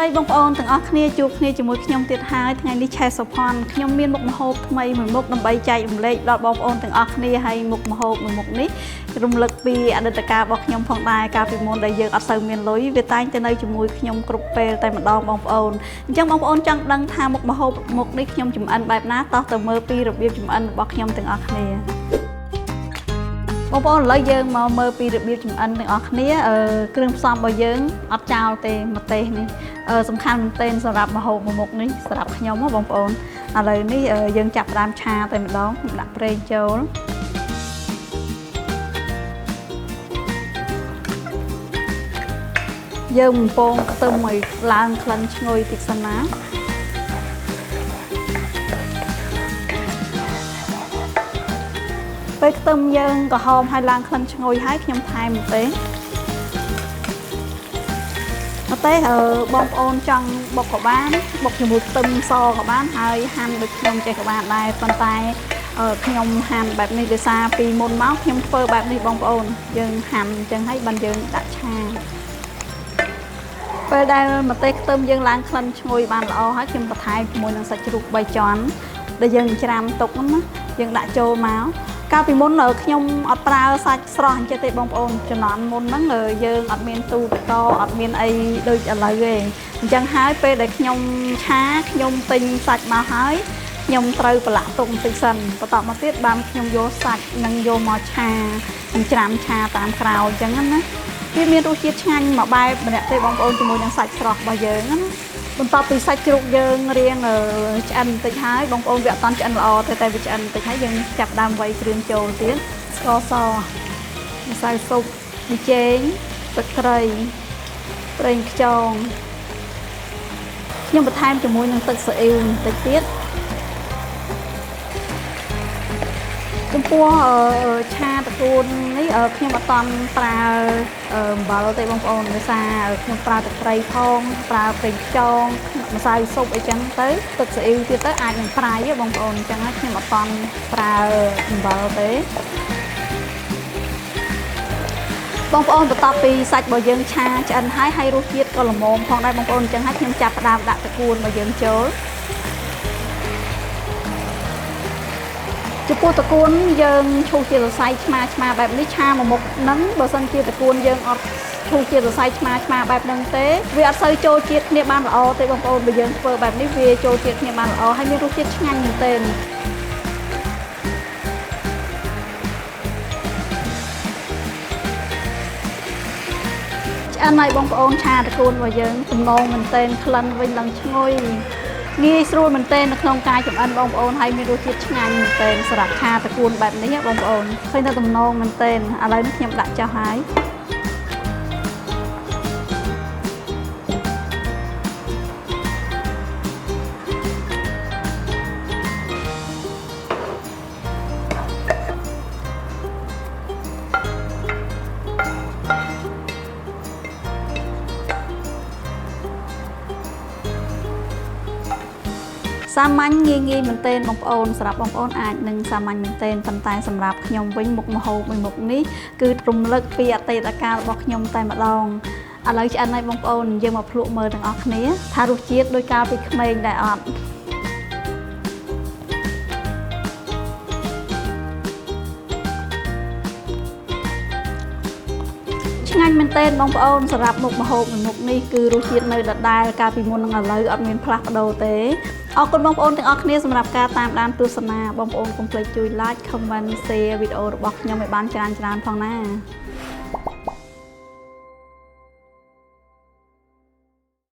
ស្ដីបងប្អូនទាំងអស់គ្នាជួបគ្នាជាមួយខ្ញុំទៀតហើយថ្ងៃនេះឆែសុផាន់ខ្ញុំមានមុខម្ហូបថ្មីមួយមុខដើម្បីចែករំលែកដល់បងប្អូនទាំងអស់គ្នាហើយមុខម្ហូបមួយមុខនេះរំលឹកពីអតីតកាលរបស់ខ្ញុំផងដែរកាលពីមុនដែលយើងអត់សូវមានលុយវាតែងតែនៅជាមួយខ្ញុំគ្រប់ពេលតែម្ដងបងប្អូនអញ្ចឹងបងប្អូនចង់ដឹងថាមុខម្ហូបមុខនេះខ្ញុំចម្អិនបែបណាតោះទៅមើលពីរបៀបចម្អិនរបស់ខ្ញុំទាំងអស់គ្នាបងប្អូនឥឡូវយើងមកមើលពីរបៀបចម្អិនទាំងអស់គ្នាគ្រឿងផ្សំរបស់យើងអត់ចោលទេម្ទេសនេះសំខាន់មែនទែនសម្រាប់ម្ហូបមួយមុខនេះសម្រាប់ខ្ញុំបងប្អូនឥឡូវនេះយើងចាប់ផ្ដើមឆាតែម្ដងដាក់ប្រេងចូលយើងបំពងខ្ទឹមឲ្យឡើងក្លិនឈ្ងុយតិចសិនណាពេលខ្ទឹមយើងក្រហមឲ្យឡើងក្លិនឈ្ងុយហើយខ្ញុំថែមម្ទេសបងប្អូនចង់បុកក៏បានបុកជាមួយខ្ទឹមសក៏បានហើយហាន់ដូចខ្ញុំចេះក៏បានដែរប៉ុន្តែខ្ញុំហាន់បែបនេះដោយសារពីមុនមកខ្ញុំធ្វើបែបនេះបងប្អូនយើងហាន់អញ្ចឹងហើយបានយើងដាក់ឆាពេលដែលម្ទេសខ្ទឹមយើងឡើងក្លិនឈ្ងុយបានល្អហើយខ្ញុំបន្ថែមជាមួយនឹងសាច់ជ្រូក3ជាន់ដែលយើងច្រាំទុកហ្នឹងណាយើងដាក់ចូលមកកាលពីមុនខ្ញុំអត់ប្រើសាច់ស្រស់អញ្ចឹងទេបងប្អូនជំនាន់មុនហ្នឹងយើងអត់មានទូទឹកកកអត់មានអីដូចឥឡូវទេអញ្ចឹងហើយពេលដែលខ្ញុំឆាខ្ញុំទិញសាច់មកហើយខ្ញុំត្រូវប្រឡាក់ទុកបន្តិចសិនបន្ទាប់មកទៀតបានខ្ញុំយកសាច់នឹងយកមកឆាច្រាំឆាតាមក្រោយអញ្ចឹងណាវាមានរសជាតិឆ្ងាញ់មួយបែបម្នាក់ទេបងប្អូនជាមួយនឹងសាច់ស្រស់របស់យើងណាបន្ទាប់ពីសាច់ជ្រូកយើងរៀងឆ្អិនបន្តិចហើយបងប្អូនវាអត់តាន់ឆ្អិនល្អទេតែវាឆ្អិនបន្តិចហើយយើងចាប់ដើមវៃគ្រឿងចូលទៀតស្ករសម្សៅស៊ុបប៊ីចេងទឹកត្រីប្រេងខ្យងខ្ញុំបន្ថែមជាមួយនឹងទឹកស៊ីអ៊ីវបន្តិចទៀតចំពោះឆាតកូននេះខ្ញុំអត់តាន់ប្រើអំបិលទេបងប្អូនដោយសារខ្ញុំប្រើទឹកត្រីផងប្រើប្រេងខ្យងម្សៅស៊ុបអីចឹងទៅទឹកស៊ីអ៊ីវទៀតទៅអាចនឹងប្រៃបងប្អូនអញ្ចឹងខ្ញុំអត់តាន់ប្រើអំបិលទេបងប្អូនបន្ទាប់ពីសាច់របស់យើងឆាឆ្អិនហើយរសជាតិក៏ល្មមផងដែរបងប្អូនអញ្ចឹងហើយខ្ញុំចាប់ផ្ដើមដាក់តកួនរបស់យើងចូលចំពោះតកួនយើងឈូសជាសរសៃឆ្មាបែបនេះឆាមួយមុខហ្នឹងបើសិនជាតកួនយើងអត់ឈូសជាសរសៃឆ្មាបែបហ្នឹងទេវាអត់សូវចូលជាតិគ្នាបានល្អទេបងប្អូនបើយើងធ្វើបែបនេះវាចូលជាតិគ្នាបានល្អហើយមានរសជាតិឆ្ងាញ់មែនទែនឆ្អិនហើយបងប្អូនឆាតកួនរបស់យើងទំនងមែនទែនក្លិនវិញឡើងឈ្ងុយងាយស្រួលមែនទែននៅក្នុងការចម្អិនបងប្អូនហើយមានរសជាតិឆ្ងាញ់មែនទែនសម្រាប់ឆាតកួនបែបនេះបងប្អូនឃើញថាទំនងមែនទែនឥឡូវនេះខ្ញុំដាក់ចុះហើយសាមញ្ញងាយមែនទែនបងប្អូនសម្រាប់បងប្អូនអាចនឹងសាមញ្ញមែនទែនប៉ុន្តែសម្រាប់ខ្ញុំវិញមុខម្ហូបមួយមុខនេះគឺរំលឹកពីអតីតកាលរបស់ខ្ញុំតែម្ដងឥឡូវឆ្អិនហើយបងប្អូនយើងមកភ្លក់មើលទាំងអស់គ្នាថារសជាតិដូចកាលពីក្មេងដែរអត់ឆ្ងាញ់មែនទែនបងប្អូនសម្រាប់មុខម្ហូបមួយមុខនេះគឺរសជាតិនៅដដែលកាលពីមុននឹងឥឡូវអត់មានផ្លាស់ប្ដូរទេអរគុណបងប្អូនទាំងអស់គ្នាសម្រាប់ការតាមដានទស្សនាបងប្អូនកុំភ្លេចជួយ like comment share វីដេអូរបស់ខ្ញុំឲ្យបានច្រើនផងណា